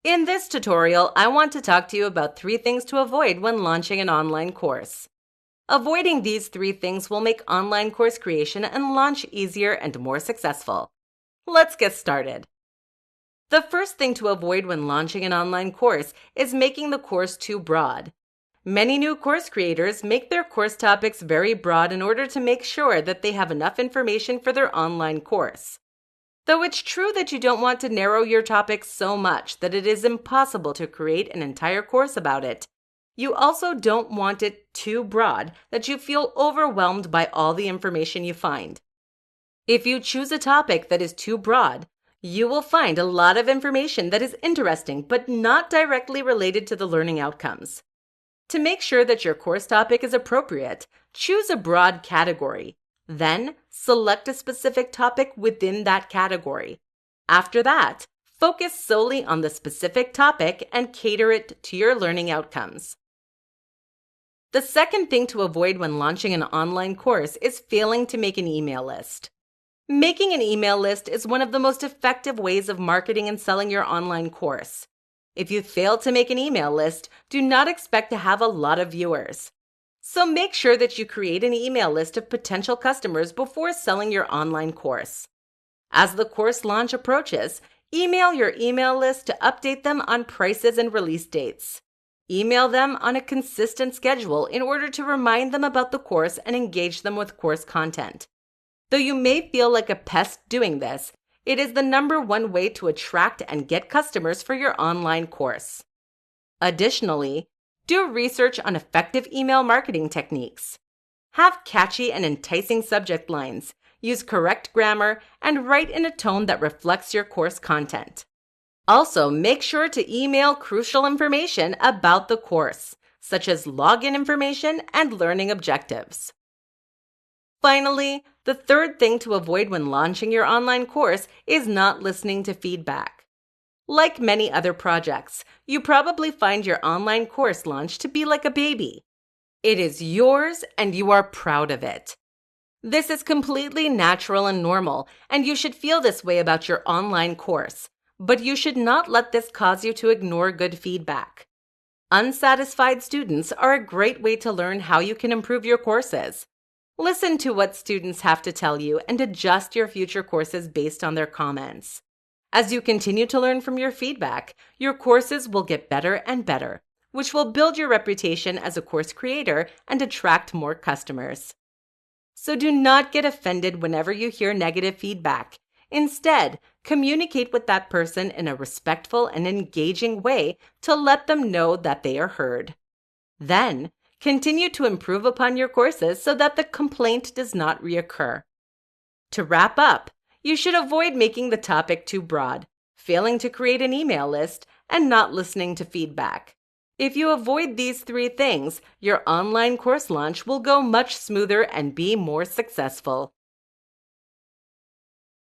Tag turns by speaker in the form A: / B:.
A: In this tutorial, I want to talk to you about 3 things to avoid when launching an online course. Avoiding these 3 things will make online course creation and launch easier and more successful. Let's get started. The first thing to avoid when launching an online course is making the course too broad. Many new course creators make their course topics very broad in order to make sure that they have enough information for their online course. Though it's true that you don't want to narrow your topic so much that it is impossible to create an entire course about it, you also don't want it too broad that you feel overwhelmed by all the information you find. If you choose a topic that is too broad, you will find a lot of information that is interesting but not directly related to the learning outcomes. To make sure that your course topic is appropriate, choose a broad category. Then, select a specific topic within that category. After that, focus solely on the specific topic and cater it to your learning outcomes. The second thing to avoid when launching an online course is failing to make an email list. Making an email list is one of the most effective ways of marketing and selling your online course. If you fail to make an email list, do not expect to have a lot of viewers. So make sure that you create an email list of potential customers before selling your online course. As the course launch approaches, email your email list to update them on prices and release dates. Email them on a consistent schedule in order to remind them about the course and engage them with course content. Though you may feel like a pest doing this, it is the #1 way to attract and get customers for your online course. Additionally, do research on effective email marketing techniques. Have catchy and enticing subject lines, use correct grammar, and write in a tone that reflects your course content. Also, make sure to email crucial information about the course, such as login information and learning objectives. Finally, the third thing to avoid when launching your online course is not listening to feedback. Like many other projects, you probably find your online course launch to be like a baby. It is yours and you are proud of it. This is completely natural and normal, and you should feel this way about your online course, but you should not let this cause you to ignore good feedback. Unsatisfied students are a great way to learn how you can improve your courses. Listen to what students have to tell you and adjust your future courses based on their comments. As you continue to learn from your feedback, your courses will get better and better, which will build your reputation as a course creator and attract more customers. So do not get offended whenever you hear negative feedback. Instead, communicate with that person in a respectful and engaging way to let them know that they are heard. Then, continue to improve upon your courses so that the complaint does not reoccur. To wrap up, you should avoid making the topic too broad, failing to create an email list, and not listening to feedback. If you avoid these 3 things, your online course launch will go much smoother and be more successful.